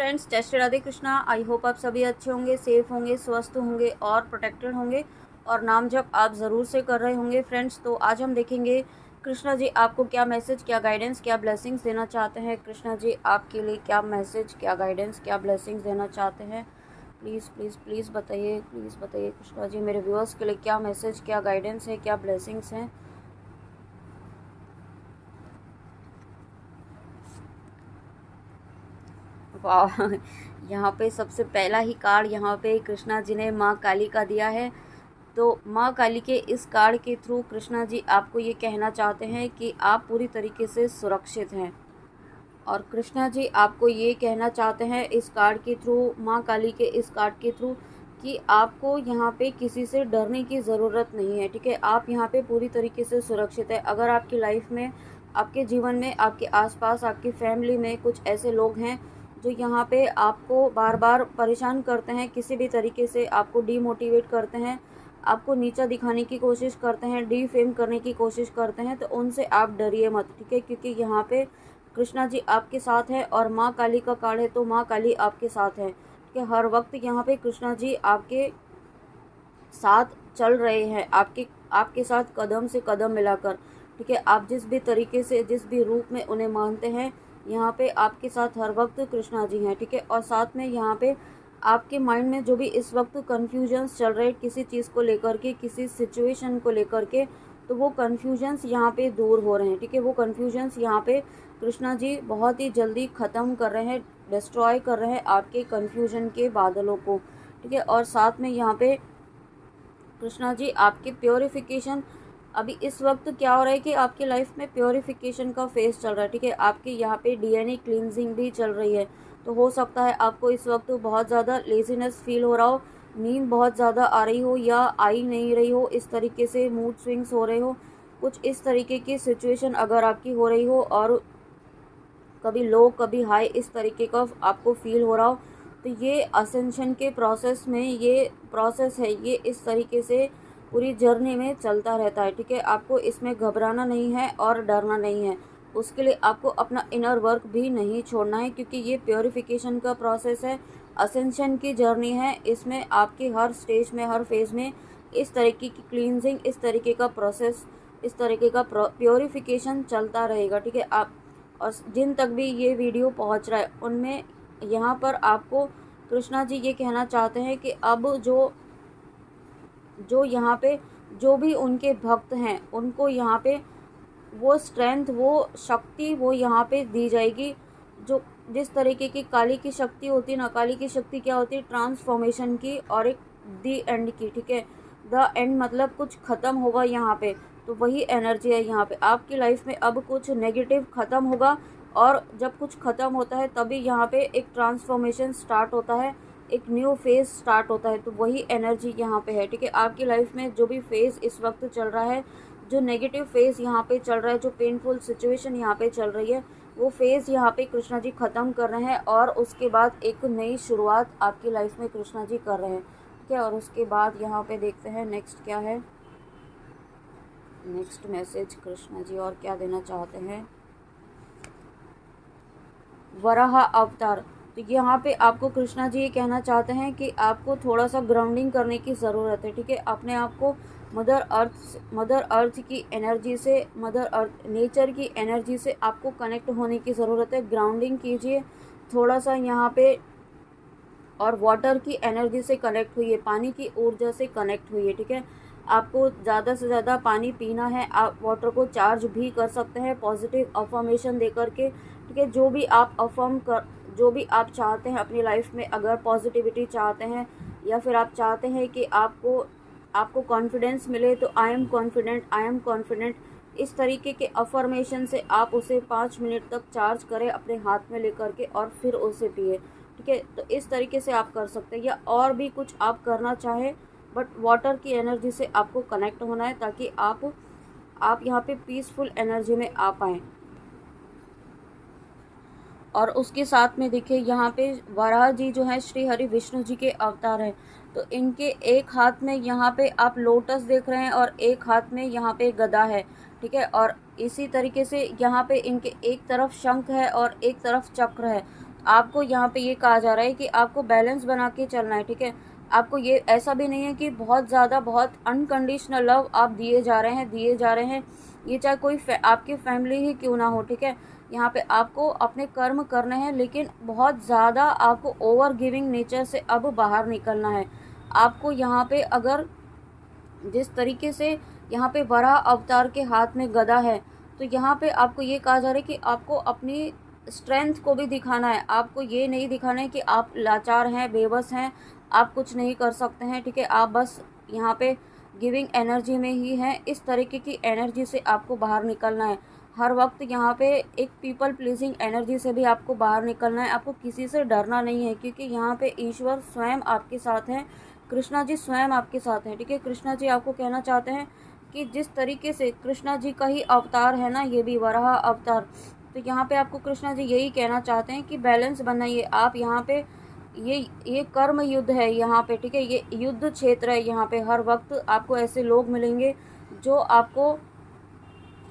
Friends, जय Shri Radhe Krishna. I hope आप सभी अच्छे होंगे, सेफ होंगे, स्वस्थ होंगे और प्रोटेक्टेड होंगे और नाम जप आप ज़रूर से कर रहे होंगे। फ्रेंड्स, तो आज हम देखेंगे कृष्णा जी आपको क्या मैसेज, क्या गाइडेंस, क्या ब्लेसिंग्स देना चाहते हैं। कृष्णा जी आपके लिए क्या मैसेज, क्या गाइडेंस, क्या ब्लेसिंग्स देना चाहते हैं। प्लीज़ प्लीज़ प्लीज़ बताइए, प्लीज़ बताइए कृष्णा जी मेरे व्यूअर्स के लिए क्या मैसेज, क्या गाइडेंस है, क्या ब्लेसिंग्स हैं। वाह, यहाँ पे सबसे पहला ही कार्ड यहाँ पे कृष्णा जी ने माँ काली का दिया है। तो माँ काली के इस कार्ड के थ्रू कृष्णा जी आपको ये कहना चाहते हैं कि आप पूरी तरीके से सुरक्षित हैं। और कृष्णा जी आपको ये कहना चाहते हैं इस कार्ड के थ्रू, माँ काली के इस कार्ड के थ्रू, कि आपको यहाँ पे किसी से डरने की ज़रूरत नहीं है। ठीक है, आप यहाँ पे पूरी तरीके से सुरक्षित है। अगर आपकी लाइफ में, आपके जीवन में, आपके आसपास, आपकी फैमिली में कुछ ऐसे लोग हैं जो यहाँ पे आपको बार बार परेशान करते हैं, किसी भी तरीके से आपको डीमोटिवेट करते हैं, आपको नीचा दिखाने की कोशिश करते हैं, डीफेम करने की कोशिश करते हैं, तो उनसे आप डरिए मत। ठीक है, क्योंकि यहाँ पे कृष्णा जी आपके साथ है और माँ काली का कार्ड है, तो माँ काली आपके साथ है। ठीक है, हर वक्त यहाँ पे कृष्णा जी आपके साथ चल रहे हैं, आपके साथ कदम से कदम मिलाकर। ठीक है, आप जिस भी तरीके से, जिस भी रूप में उन्हें मानते हैं, यहाँ पे आपके साथ हर वक्त कृष्णा जी हैं। ठीक है, और साथ में यहाँ पे आपके माइंड में जो भी इस वक्त कन्फ्यूजन्स चल रहे हैं किसी चीज़ को लेकर के, किसी सिचुएशन को लेकर के, तो वो कन्फ्यूजन्स यहाँ पे दूर हो रहे हैं। ठीक है, वो कन्फ्यूजन्स यहाँ पे कृष्णा जी बहुत ही जल्दी ख़त्म कर रहे हैं, डिस्ट्रॉय कर रहे हैं आपके कन्फ्यूजन के बादलों को। ठीक है, और साथ में यहाँ पे कृष्णा जी आपकी प्योरिफिकेशन, अभी इस वक्त क्या हो रहा है कि आपकी लाइफ में प्योरिफिकेशन का फेज चल रहा है। ठीक है, आपके यहाँ पे डीएनए क्लींजिंग भी चल रही है। तो हो सकता है आपको इस वक्त बहुत ज़्यादा लेजीनेस फील हो रहा हो, नींद बहुत ज़्यादा आ रही हो या आई नहीं रही हो, इस तरीके से मूड स्विंग्स हो रहे हो, कुछ इस तरीके की सिचुएशन अगर आपकी हो रही हो और कभी लो कभी हाई इस तरीके का आपको फील हो रहा हो, तो ये असेंशन के प्रोसेस में, ये प्रोसेस है, ये इस तरीके से पूरी जर्नी में चलता रहता है। ठीक है, आपको इसमें घबराना नहीं है और डरना नहीं है। उसके लिए आपको अपना इनर वर्क भी नहीं छोड़ना है, क्योंकि ये प्योरिफिकेशन का प्रोसेस है, असेंशन की जर्नी है। इसमें आपकी हर स्टेज में, हर फेज़ में इस तरीके की क्लींजिंग, इस तरीके का प्रोसेस, इस तरीके का प्योरिफिकेशन चलता रहेगा। ठीक है, आप और जिन तक भी ये वीडियो पहुंच रहा है उनमें यहाँ पर आपको कृष्णा जी ये कहना चाहते हैं कि अब जो जो यहाँ पे जो भी उनके भक्त हैं उनको यहाँ पे वो स्ट्रेंथ, वो शक्ति, वो यहाँ पे दी जाएगी। जो जिस तरीके की काली की शक्ति होती है ना, काली की शक्ति क्या होती है, ट्रांसफॉर्मेशन की और एक दी एंड की। ठीक है, द एंड मतलब कुछ ख़त्म होगा यहाँ पे, तो वही एनर्जी है यहाँ पे। आपकी लाइफ में अब कुछ नेगेटिव ख़त्म होगा और जब कुछ ख़त्म होता है तभी यहाँ पे एक ट्रांसफॉर्मेशन स्टार्ट होता है, एक न्यू फेज़ स्टार्ट होता है, तो वही एनर्जी यहाँ पे है। ठीक है, आपकी लाइफ में जो भी फेज़ इस वक्त चल रहा है, जो नेगेटिव फेज़ यहाँ पे चल रहा है, जो पेनफुल सिचुएशन यहाँ पे चल रही है, वो फेज़ यहाँ पे कृष्णा जी ख़त्म कर रहे हैं और उसके बाद एक नई शुरुआत आपकी लाइफ में कृष्णा जी कर रहे हैं। ठीक है, और उसके बाद यहाँ पे देखते हैं नेक्स्ट क्या है, नेक्स्ट मैसेज कृष्णा जी और क्या देना चाहते हैं। वराह अवतार, तो यहाँ पे आपको कृष्णा जी ये कहना चाहते हैं कि आपको थोड़ा सा ग्राउंडिंग करने की ज़रूरत है। ठीक है, अपने आप को मदर अर्थ की एनर्जी से, मदर अर्थ नेचर की एनर्जी से आपको कनेक्ट होने की ज़रूरत है। ग्राउंडिंग कीजिए थोड़ा सा यहाँ पे, और वाटर की एनर्जी से कनेक्ट हुई है, पानी की ऊर्जा से कनेक्ट हुई है। ठीक है, आपको ज़्यादा से ज़्यादा पानी पीना है, आप वाटर को चार्ज भी कर सकते हैं पॉजिटिव अफर्मेशन दे करके। ठीक है, जो भी आप चाहते हैं अपनी लाइफ में, अगर पॉजिटिविटी चाहते हैं या फिर आप चाहते हैं कि आपको कॉन्फिडेंस मिले, तो I am confident, I am confident, इस तरीके के अफर्मेशन से आप उसे 5 मिनट तक चार्ज करें अपने हाथ में लेकर के और फिर उसे पिए। ठीक है, तो इस तरीके से आप कर सकते हैं, या और भी कुछ आप करना चाहें, बट वाटर की एनर्जी से आपको कनेक्ट होना है ताकि आप यहाँ पे पीसफुल एनर्जी में आ पाएँ। और उसके साथ में देखिए यहाँ पे वराह जी जो है श्री हरि विष्णु जी के अवतार हैं, तो इनके एक हाथ में यहाँ पे आप लोटस देख रहे हैं और एक हाथ में यहाँ पे गदा है। ठीक है, और इसी तरीके से यहाँ पे इनके एक तरफ शंख है और एक तरफ चक्र है। आपको यहाँ पे ये कहा जा रहा है कि आपको बैलेंस बना के चलना है, ठीक है। आपको ये ऐसा भी नहीं है कि बहुत ज़्यादा बहुत अनकंडीशनल लव आप दिए जा रहे हैं, ये चाहे कोई आपकी फैमिली ही क्यों ना हो, ठीक है। यहाँ पे आपको अपने कर्म करने हैं, लेकिन बहुत ज़्यादा आपको ओवर गिविंग नेचर से अब बाहर निकलना है। आपको यहाँ पे अगर जिस तरीके से यहाँ पे वराह अवतार के हाथ में गदा है, तो यहाँ पे आपको ये कहा जा रहा है कि आपको अपनी स्ट्रेंथ को भी दिखाना है। आपको ये नहीं दिखाना है कि आप लाचार हैं, बेबस हैं, आप कुछ नहीं कर सकते हैं, ठीक है। आप बस यहाँ पे गिविंग एनर्जी में ही हैं। इस तरीके की एनर्जी से आपको बाहर निकलना है। हर वक्त यहाँ पे एक पीपल प्लीजिंग एनर्जी से भी आपको बाहर निकलना है। आपको किसी से डरना नहीं है, क्योंकि यहाँ पे ईश्वर स्वयं आपके साथ हैं, कृष्णा जी स्वयं आपके साथ हैं, ठीक है। कृष्णा जी आपको कहना चाहते हैं कि जिस तरीके से कृष्णा जी का ही अवतार है ना, ये भी वराह अवतार, तो यहाँ पे आपको कृष्णा जी यही कहना चाहते हैं कि बैलेंस बनाइए। आप यहाँ पे ये कर्म युद्ध है यहाँ पे, ठीक है। ये युद्ध क्षेत्र है। यहाँ पे हर वक्त आपको ऐसे लोग मिलेंगे जो आपको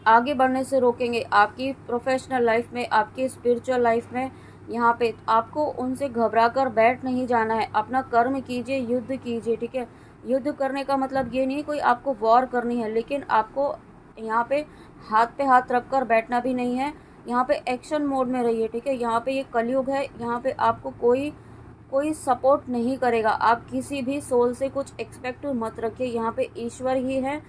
आगे बढ़ने से रोकेंगे, आपकी प्रोफेशनल लाइफ में, आपकी स्पिरिचुअल लाइफ में। यहाँ पे आपको उनसे घबरा कर बैठ नहीं जाना है। अपना कर्म कीजिए, युद्ध कीजिए, ठीक है। युद्ध करने का मतलब ये नहीं कोई आपको वॉर करनी है, लेकिन आपको यहाँ पे हाथ रख कर बैठना भी नहीं है। यहाँ पे एक्शन मोड में रहिए, ठीक है। यहाँ पे ये कलयुग है। यहाँ पे आपको कोई सपोर्ट नहीं करेगा। आप किसी भी सोल से कुछ एक्सपेक्ट मत रखिए। यहाँ पे ईश्वर ही है,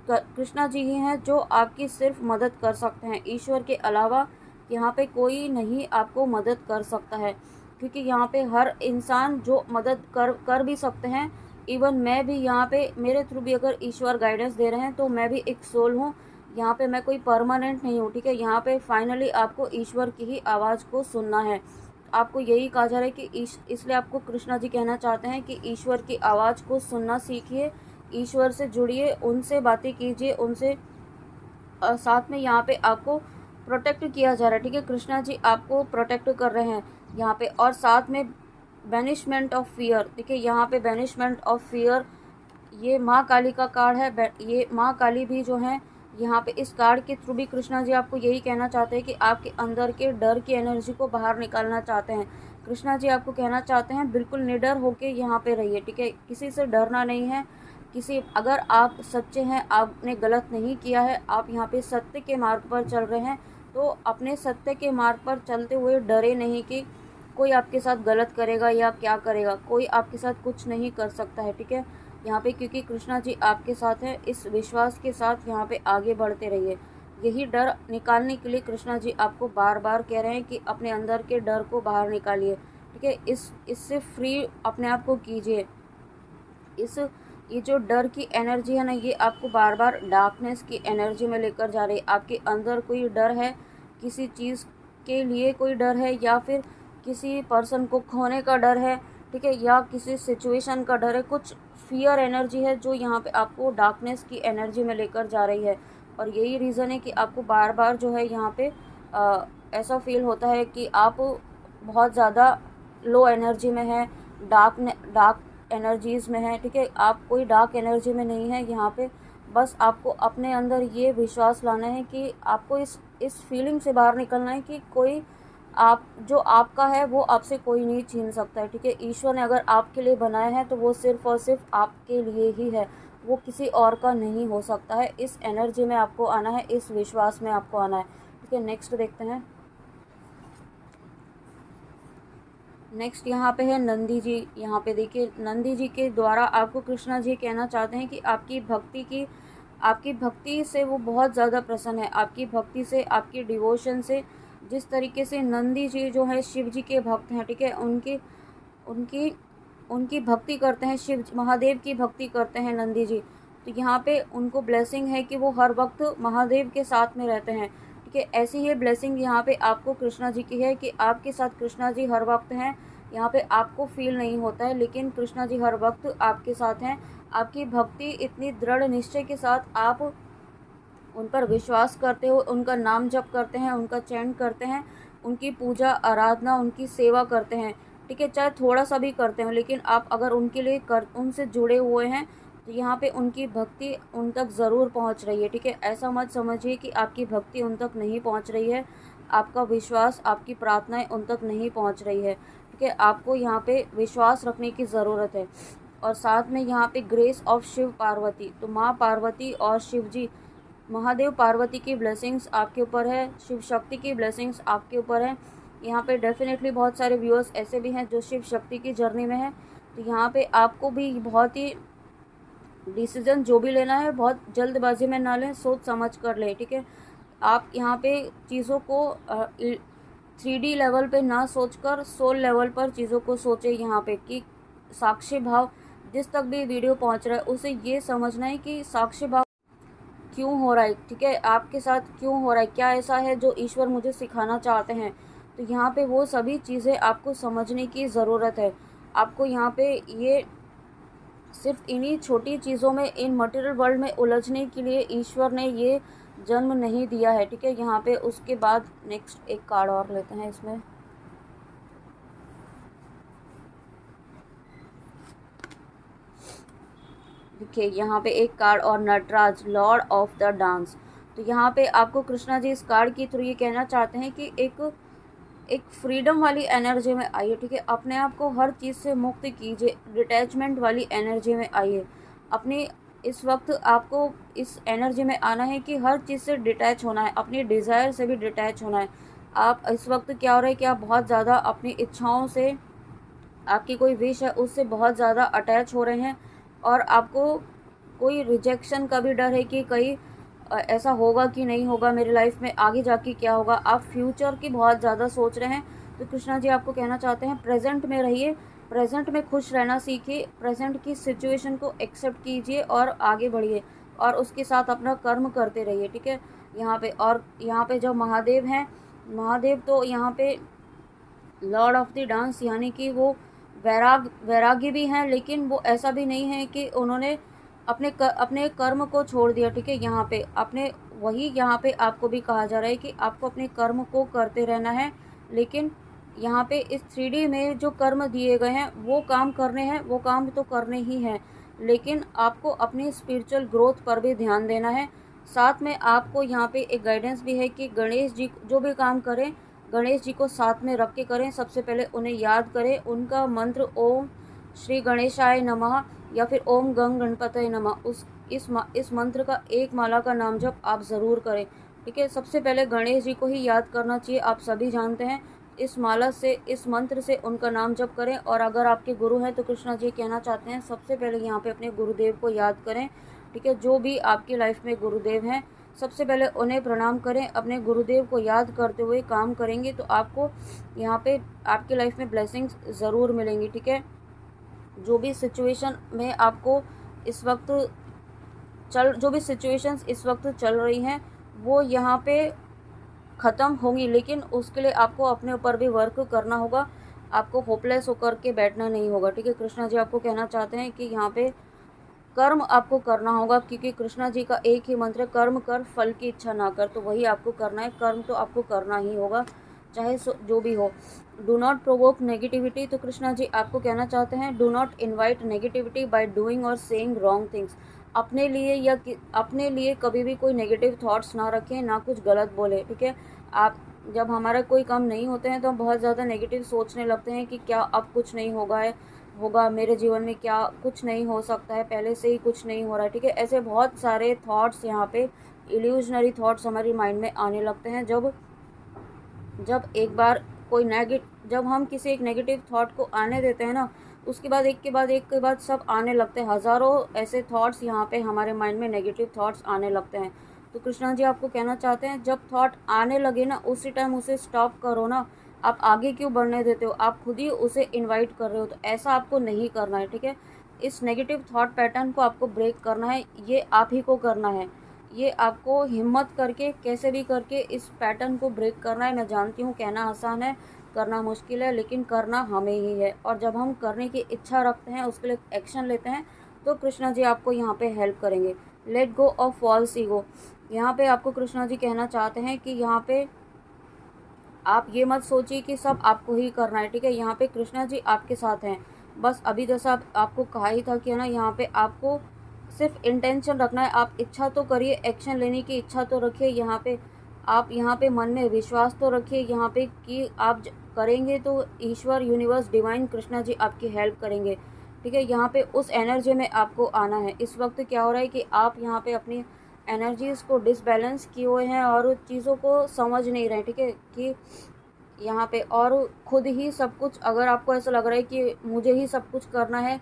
कृष्णा जी ही हैं जो आपकी सिर्फ मदद कर सकते हैं। ईश्वर के अलावा यहाँ पे कोई नहीं आपको मदद कर सकता है, क्योंकि यहाँ पे हर इंसान जो मदद कर भी सकते हैं। इवन मैं भी यहाँ पे, मेरे थ्रू भी अगर ईश्वर गाइडेंस दे रहे हैं, तो मैं भी एक सोल हूँ। यहाँ पे मैं कोई परमानेंट नहीं हूँ, ठीक है। यहाँ पे फाइनली आपको ईश्वर की ही आवाज़ को सुनना है। आपको यही कहा जा रहा है कि इसलिए आपको कृष्णा जी कहना चाहते हैं कि ईश्वर की आवाज़ को सुनना सीखिए, ईश्वर से जुड़िए, उनसे बातें कीजिए, उनसे साथ में यहाँ पे आपको प्रोटेक्ट किया जा रहा है, ठीक है। कृष्णा जी आपको प्रोटेक्ट कर रहे हैं यहाँ पे, और साथ में बैनिशमेंट ऑफ फियर, ठीक है। यहाँ पे बैनिशमेंट ऑफ फियर, ये माँ काली का कार्ड है। ये माँ काली भी जो है यहाँ पे, इस कार्ड के थ्रू भी कृष्णा जी आपको यही कहना चाहते हैं कि आपके अंदर के डर की एनर्जी को बाहर निकालना चाहते हैं। कृष्णा जी आपको कहना चाहते हैं बिल्कुल निडर होके यहाँ पे रहिए, ठीक है। किसी से डरना नहीं है। अगर आप सच्चे हैं, आपने गलत नहीं किया है, आप यहाँ पे सत्य के मार्ग पर चल रहे हैं, तो अपने सत्य के मार्ग पर चलते हुए डरे नहीं कि कोई आपके साथ गलत करेगा या क्या करेगा। कोई आपके साथ कुछ नहीं कर सकता है, ठीक है। यहाँ पे क्योंकि कृष्णा जी आपके साथ हैं, इस विश्वास के साथ यहाँ पे आगे बढ़ते रहिए। यही डर निकालने के लिए कृष्णा जी आपको बार बार कह रहे हैं कि अपने अंदर के डर को बाहर निकालिए, ठीक है। इससे फ्री अपने आप को कीजिए। ये जो डर की एनर्जी है ना, ये आपको बार बार डार्कनेस की एनर्जी में लेकर जा रही है। आपके अंदर कोई डर है, किसी चीज़ के लिए कोई डर है, या फिर किसी पर्सन को खोने का डर है, ठीक है, या किसी सिचुएशन का डर है। कुछ फियर एनर्जी है जो यहाँ पे आपको डार्कनेस की एनर्जी में लेकर जा रही है। और यही रीज़न है कि आपको बार बार जो है यहाँ पे ऐसा फील होता है कि आप बहुत ज़्यादा लो एनर्जी में है, डार्क एनर्जीज़ में है, ठीक है। आप कोई डार्क एनर्जी में नहीं है यहाँ पे। बस आपको अपने अंदर ये विश्वास लाना है कि आपको इस फीलिंग से बाहर निकलना है कि कोई आप जो आपका है वो आपसे कोई नहीं छीन सकता है, ठीक है। ईश्वर ने अगर आपके लिए बनाया है तो वो सिर्फ़ और सिर्फ आपके लिए ही है, वो किसी और का नहीं हो सकता है। इस एनर्जी में आपको आना है, इस विश्वास में आपको आना है, ठीक है। नेक्स्ट देखते हैं। नेक्स्ट यहाँ पे है नंदी जी। यहाँ पे देखिए, नंदी जी के द्वारा आपको कृष्णा जी कहना चाहते हैं कि आपकी भक्ति से वो बहुत ज़्यादा प्रसन्न है, आपकी भक्ति से, आपकी डिवोशन से। जिस तरीके से नंदी जी जो है शिव जी के भक्त हैं, ठीक है, उनकी उनकी भक्ति करते हैं, शिव महादेव की भक्ति करते हैं नंदी जी। तो यहाँ पे उनको ब्लेसिंग है कि वो हर वक्त महादेव के साथ में रहते हैं, ठीक है। ऐसी ही ब्लेसिंग यहाँ पे आपको कृष्णा जी की है कि आपके साथ कृष्णा जी हर वक्त हैं। यहाँ पे आपको फील नहीं होता है, लेकिन कृष्णा जी हर वक्त आपके साथ हैं। आपकी भक्ति इतनी दृढ़ निश्चय के साथ आप उन पर विश्वास करते हो, उनका नाम जप करते हैं, उनका चैंट करते हैं, उनकी पूजा आराधना, उनकी सेवा करते हैं, ठीक है। चाहे थोड़ा सा भी करते हो, लेकिन आप अगर उनके लिए उनसे जुड़े हुए हैं, तो यहाँ पे उनकी भक्ति उन तक ज़रूर पहुँच रही है, ठीक है। ऐसा मत समझिए कि आपकी भक्ति उन तक नहीं पहुँच रही है। आपका विश्वास, आपकी प्रार्थनाएं उन तक नहीं पहुंच रही है, ठीक है। आपको यहाँ पे विश्वास रखने की ज़रूरत है। और साथ में यहाँ पे ग्रेस ऑफ शिव पार्वती, तो माँ पार्वती और शिव जी, महादेव पार्वती की ब्लेसिंग्स आपके ऊपर है, शिव शक्ति की ब्लेसिंग्स आपके ऊपर है। यहाँ पे डेफिनेटली बहुत सारे व्यूअर्स ऐसे भी हैं जो शिव शक्ति की जर्नी में हैं, तो यहाँ पे आपको भी बहुत ही डिसीजन जो भी लेना है बहुत जल्दबाजी में ना लें, सोच समझ कर लें, ठीक है। आप यहाँ पे चीज़ों को 3D लेवल पे ना सोचकर सोल लेवल पर चीज़ों को सोचें यहाँ पे, कि साक्षी भाव जिस तक भी वीडियो पहुँच रहा है उसे ये समझना है कि साक्षी भाव क्यों हो रहा है, ठीक है, आपके साथ क्यों हो रहा है, क्या ऐसा है जो ईश्वर मुझे सिखाना चाहते हैं। तो यहाँ पे वो सभी चीज़ें आपको समझने की ज़रूरत है। आपको यहाँ पे ये सिर्फ इन्हीं छोटी चीज़ों में, इन मटेरियल वर्ल्ड में उलझने के लिए ईश्वर ने ये जन्म नहीं दिया है, ठीक है। यहाँ पे उसके बाद नेक्स्ट एक कार्ड और लेते हैं इसमें। देखिए यहाँ पे एक कार्ड और, Nataraja lord of the dance. तो यहाँ पे आपको कृष्णा जी इस कार्ड के थ्रू ये कहना चाहते हैं कि एक फ्रीडम वाली एनर्जी में आइए, ठीक है। अपने आप को हर चीज़ से मुक्त कीजिए, डिटैचमेंट वाली एनर्जी में आइए। अपने इस वक्त आपको इस एनर्जी में आना है कि हर चीज़ से डिटैच होना है, अपनी डिज़ायर से भी डिटैच होना है। आप इस वक्त क्या हो रहा है कि आप बहुत ज़्यादा अपनी इच्छाओं से, आपकी कोई विश है उससे बहुत ज़्यादा अटैच हो रहे हैं, और आपको कोई रिजेक्शन का भी डर है कि कहीं ऐसा होगा कि नहीं होगा, मेरी लाइफ में आगे जाके क्या होगा। आप फ्यूचर की बहुत ज़्यादा सोच रहे हैं। तो कृष्णा जी आपको कहना चाहते हैं प्रेजेंट में रहिए, प्रेजेंट में खुश रहना सीखिए, प्रेजेंट की सिचुएशन को एक्सेप्ट कीजिए और आगे बढ़िए, और उसके साथ अपना कर्म करते रहिए, ठीक है। यहाँ पे, और यहाँ पे जो महादेव हैं, महादेव तो यहाँ पे लॉर्ड ऑफ द डांस, यानी कि वो वैरागी भी हैं, लेकिन वो ऐसा भी नहीं है कि उन्होंने अपने कर्म को छोड़ दिया, ठीक है। यहाँ पे अपने वही यहाँ पे आपको भी कहा जा रहा है कि आपको अपने कर्म को करते रहना है, लेकिन यहाँ पे इस 3D में जो कर्म दिए गए हैं वो काम करने हैं, वो काम तो करने ही हैं, लेकिन आपको अपनी स्पिरिचुअल ग्रोथ पर भी ध्यान देना है। साथ में आपको यहाँ पे एक गाइडेंस भी है कि गणेश जी जो भी काम करें, गणेश जी को साथ में रख के करें। सबसे पहले उन्हें याद करें, उनका मंत्र ओम श्री गणेशाय नमः या फिर ओम गंग गणपतये नमः, इस मंत्र का एक माला का नाम जप आप ज़रूर करें, ठीक है। सबसे पहले गणेश जी को ही याद करना चाहिए, आप सभी जानते हैं। इस माला से, इस मंत्र से उनका नाम जप करें। और अगर आपके गुरु हैं तो कृष्णा जी कहना चाहते हैं सबसे पहले यहाँ पे अपने गुरुदेव को याद करें, ठीक है। जो भी आपकी लाइफ में गुरुदेव हैं सबसे पहले उन्हें प्रणाम करें। अपने गुरुदेव को याद करते हुए काम करेंगे तो आपको यहाँ पे आपकी लाइफ में ब्लेसिंग्स ज़रूर मिलेंगी, ठीक है। जो भी सिचुएशन में आपको इस वक्त जो भी सिचुएशंस इस वक्त चल रही हैं वो यहाँ पे ख़त्म होंगी, लेकिन उसके लिए आपको अपने ऊपर भी वर्क करना होगा। आपको होपलेस होकर के बैठना नहीं होगा, ठीक है। कृष्णा जी आपको कहना चाहते हैं कि यहाँ पे कर्म आपको करना होगा, क्योंकि कृष्णा जी का एक ही मंत्र है, कर्म कर फल की इच्छा ना कर। तो वही आपको करना है, कर्म तो आपको करना ही होगा, चाहे जो भी हो। डू नॉट प्रोवोक नेगेटिविटी, तो कृष्णा जी आपको कहना चाहते हैं do not invite negativity by doing और सेइंग रॉन्ग थिंग्स। अपने लिए या अपने लिए कभी भी कोई नेगेटिव थॉट्स ना रखें, ना कुछ गलत बोले, ठीक है। आप जब हमारा कोई काम नहीं होते हैं तो हम बहुत ज़्यादा नेगेटिव सोचने लगते हैं कि क्या अब कुछ नहीं होगा मेरे जीवन में, क्या कुछ नहीं हो सकता है, पहले से ही कुछ नहीं हो रहा है, ठीक है। ऐसे बहुत सारे थॉट्स यहाँ पे इल्यूजनरी थॉट्स हमारी माइंड में आने लगते हैं। जब एक बार जब हम किसी एक नेगेटिव थॉट को आने देते हैं ना, उसके बाद एक के बाद सब आने लगते हैं। हज़ारों ऐसे थॉट्स यहाँ पे हमारे माइंड में नेगेटिव थॉट्स आने लगते हैं। तो कृष्णा जी आपको कहना चाहते हैं जब थॉट आने लगे ना उसी टाइम उसे स्टॉप करो ना। आप आगे क्यों बढ़ने देते हो, आप खुद ही उसे इनवाइट कर रहे हो, तो ऐसा आपको नहीं करना है, ठीक है। इस नेगेटिव थॉट पैटर्न को आपको ब्रेक करना है, ये आप ही को करना है। ये आपको हिम्मत करके कैसे भी करके इस पैटर्न को ब्रेक करना है। मैं जानती हूँ कहना आसान है, करना मुश्किल है, लेकिन करना हमें ही है। और जब हम करने की इच्छा रखते हैं, उसके लिए एक्शन लेते हैं, तो कृष्णा जी आपको यहाँ पे हेल्प करेंगे। Let go of false ego, यहाँ पे आपको कृष्णा जी कहना चाहते हैं कि यहाँ पे आप ये मत सोचिए कि सब आपको ही करना है, ठीक है। यहाँ पे कृष्णा जी आपके साथ हैं। बस अभी जैसा आपको कहा ही था कि है ना, यहाँ पे आपको सिर्फ इंटेंशन रखना है। आप इच्छा तो करिए, एक्शन लेने की इच्छा तो रखिए। यहाँ पे आप यहाँ पे मन में विश्वास तो रखिए यहाँ पे कि आप करेंगे तो ईश्वर, यूनिवर्स, डिवाइन कृष्णा जी आपकी हेल्प करेंगे। ठीक है, यहाँ पे उस एनर्जी में आपको आना है। इस वक्त क्या हो रहा है कि आप यहाँ पे अपनी एनर्जीज़ को डिसबैलेंस किए हुए हैं और चीज़ों को समझ नहीं रहे। ठीक है, कि यहाँ पे और खुद ही सब कुछ, अगर आपको ऐसा लग रहा है कि मुझे ही सब कुछ करना है,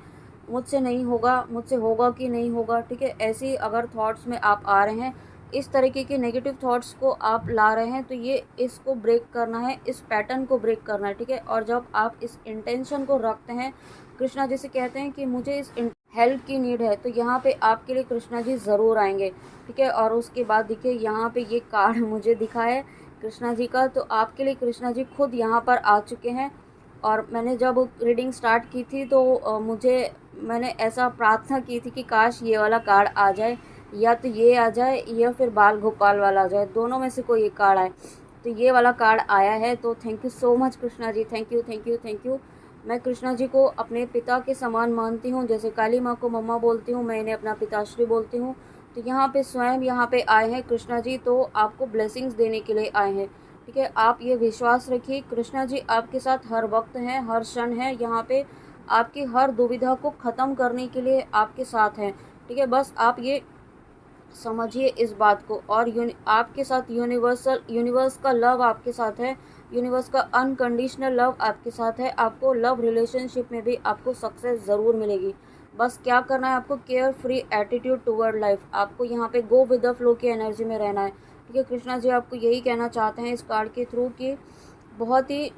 मुझसे नहीं होगा, मुझसे होगा कि नहीं होगा, ठीक है, ऐसी अगर थॉट्स में आप आ रहे हैं, इस तरीके के नेगेटिव थॉट्स को आप ला रहे हैं, तो ये इसको ब्रेक करना है, इस पैटर्न को ब्रेक करना है। ठीक है, और जब आप इस इंटेंशन को रखते हैं, कृष्णा जी से कहते हैं कि मुझे इस हेल्प की नीड है, तो यहाँ पे आपके लिए कृष्णा जी ज़रूर आएंगे। ठीक है, और उसके बाद देखिए यहाँ पे ये कार्ड मुझे दिखा है कृष्णा जी का, तो आपके लिए कृष्णा जी खुद यहाँ पर आ चुके हैं। और मैंने जब रीडिंग स्टार्ट की थी तो मैंने ऐसा प्रार्थना की थी कि काश ये वाला कार्ड आ जाए, या तो ये आ जाए या फिर बाल गोपाल वाला आ जाए, दोनों में से कोई एक कार्ड आए। तो ये वाला कार्ड आया है, तो thank you so much Krishna ji, thank you thank you thank you. मैं कृष्णा जी को अपने पिता के समान मानती हूँ, जैसे काली माँ को मम्मा बोलती हूँ, मैं इन्हें अपना पिताश्री बोलती हूँ। तो यहाँ पे स्वयं यहाँ पे आए हैं कृष्णा जी, तो आपको ब्लेसिंग्स देने के लिए आए हैं। ठीक है, आप ये विश्वास रखिए कृष्णा जी आपके साथ हर वक्त हैं, हर क्षण है, यहाँ पे आपकी हर दुविधा को ख़त्म करने के लिए आपके साथ हैं। ठीक है, बस आप ये समझिए इस बात को। और आपके साथ यूनिवर्स का लव आपके साथ है, यूनिवर्स का अनकंडीशनल लव आपके साथ है। आपको लव रिलेशनशिप में भी आपको सक्सेस ज़रूर मिलेगी। बस क्या करना है, आपको care free attitude toward life, आपको यहाँ पे गो विद द फ्लो की एनर्जी में रहना है। ठीक है, कृष्णा जी आपको यही कहना चाहते हैं इस कार्ड के थ्रू कि बहुत ही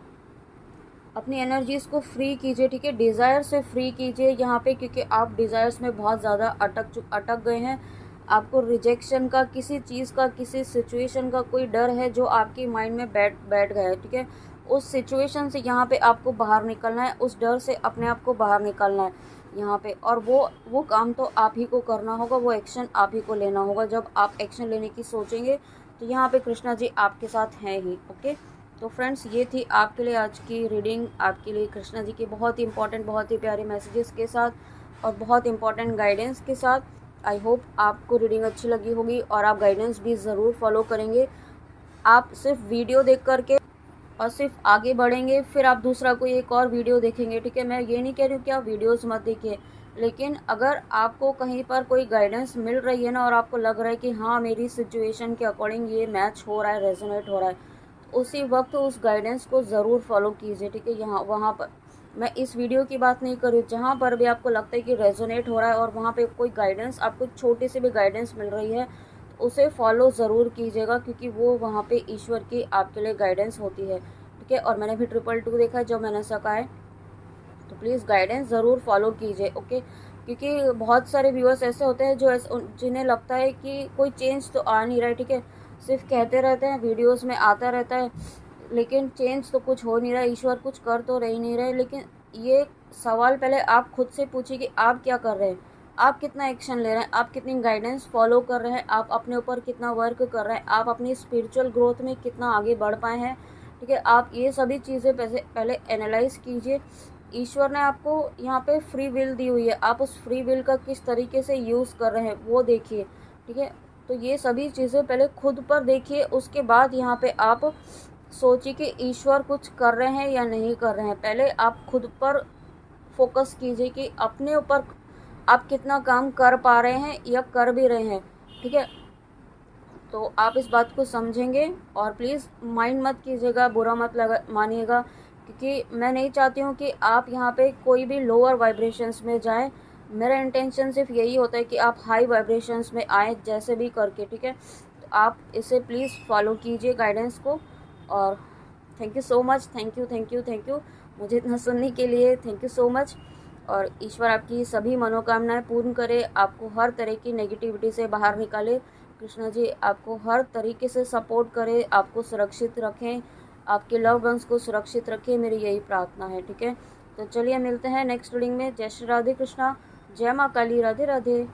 अपनी एनर्जीज़ को फ्री कीजिए। ठीक है, डिज़ायर से फ्री कीजिए यहाँ पे, क्योंकि आप डिज़ायर्स में बहुत ज़्यादा अटक गए हैं। आपको रिजेक्शन का, किसी चीज़ का, किसी सिचुएशन का कोई डर है जो आपकी माइंड में बैठ गया है। ठीक है, उस सिचुएशन से यहाँ पे आपको बाहर निकलना है, उस डर से अपने आप को बाहर निकलना है यहाँ पे। और वो काम तो आप ही को करना होगा, वो एक्शन आप ही को लेना होगा। जब आप एक्शन लेने की सोचेंगे तो यहाँ पे कृष्णा जी आपके साथ हैं ही। ओके, तो फ्रेंड्स ये थी आपके लिए आज की रीडिंग, आपके लिए कृष्णा जी के बहुत ही इंपॉर्टेंट, बहुत ही प्यारे मैसेजेस के साथ और बहुत इंपॉर्टेंट गाइडेंस के साथ। आई होप आपको रीडिंग अच्छी लगी होगी और आप गाइडेंस भी ज़रूर फॉलो करेंगे। आप सिर्फ वीडियो देख करके और सिर्फ आगे बढ़ेंगे, फिर आप दूसरा कोई एक और वीडियो देखेंगे। ठीक है, मैं ये नहीं कह रही हूँ कि आप वीडियोस मत देखिए, लेकिन अगर आपको कहीं पर कोई गाइडेंस मिल रही है ना, और आपको लग रहा है कि हाँ मेरी सिचुएशन के अकॉर्डिंग ये मैच हो रहा है, रेजोनेट हो रहा है, तो उसी वक्त उस गाइडेंस को ज़रूर फॉलो कीजिए। ठीक है, यहाँ वहाँ पर मैं इस वीडियो की बात नहीं कर रही हूँ, जहाँ पर भी आपको लगता है कि रेजोनेट हो रहा है और वहाँ पे कोई गाइडेंस, आपको छोटी सी भी गाइडेंस मिल रही है, तो उसे फॉलो ज़रूर कीजिएगा, क्योंकि वो वहाँ पे ईश्वर की आपके लिए गाइडेंस होती है। ठीक है, और मैंने भी 222 देखा है जब मैंने सका है, तो प्लीज़ गाइडेंस ज़रूर फॉलो कीजिए। ओके, क्योंकि बहुत सारे व्यूअर्स ऐसे होते हैं जो जिन्हें लगता है कि कोई चेंज तो आ नहीं रहा है। ठीक है, सिर्फ कहते रहते हैं, वीडियोस में आता रहता है, लेकिन चेंज तो कुछ हो नहीं रहा है, ईश्वर कुछ कर तो रह नहीं रहे। लेकिन ये सवाल पहले आप खुद से पूछिए कि आप क्या कर रहे हैं, आप कितना एक्शन ले रहे हैं, आप कितनी गाइडेंस फॉलो कर रहे हैं, आप अपने ऊपर कितना वर्क कर रहे हैं, आप अपनी स्पिरिचुअल ग्रोथ में कितना आगे बढ़ पाए हैं। ठीक है, आप ये सभी चीज़ें पहले एनालाइज कीजिए। ईश्वर ने आपको यहाँ पे फ्री विल दी हुई है, आप उस फ्री विल का किस तरीके से यूज़ कर रहे हैं वो देखिए। ठीक है, तो ये सभी चीज़ें पहले खुद पर देखिए, उसके बाद यहाँ पे आप सोचिए कि ईश्वर कुछ कर रहे हैं या नहीं कर रहे हैं। पहले आप खुद पर फोकस कीजिए कि अपने ऊपर आप कितना काम कर पा रहे हैं या कर भी रहे हैं। ठीक है, तो आप इस बात को समझेंगे और प्लीज़ माइंड मत कीजिएगा, बुरा मत मानिएगा, क्योंकि मैं नहीं चाहती हूँ कि आप यहाँ पे कोई भी लोअर वाइब्रेशंस में जाएं। मेरा इंटेंशन सिर्फ यही होता है कि आप हाई वाइब्रेशंस में आए जैसे भी करके। ठीक है, तो आप इसे प्लीज़ फॉलो कीजिए गाइडेंस को। और thank you so much, thank you thank you thank you मुझे इतना सुनने के लिए, थैंक यू सो मच। और ईश्वर आपकी सभी मनोकामनाएं पूर्ण करे, आपको हर तरह की नेगेटिविटी से बाहर निकाले। कृष्णा जी आपको हर तरीके से सपोर्ट करे, आपको सुरक्षित रखें, आपके लव वंस को सुरक्षित रखें, मेरी यही प्रार्थना है। ठीक है, तो चलिए मिलते हैं नेक्स्ट रीडिंग में। जय श्री राधे कृष्णा, जय माँ काली, राधे राधे।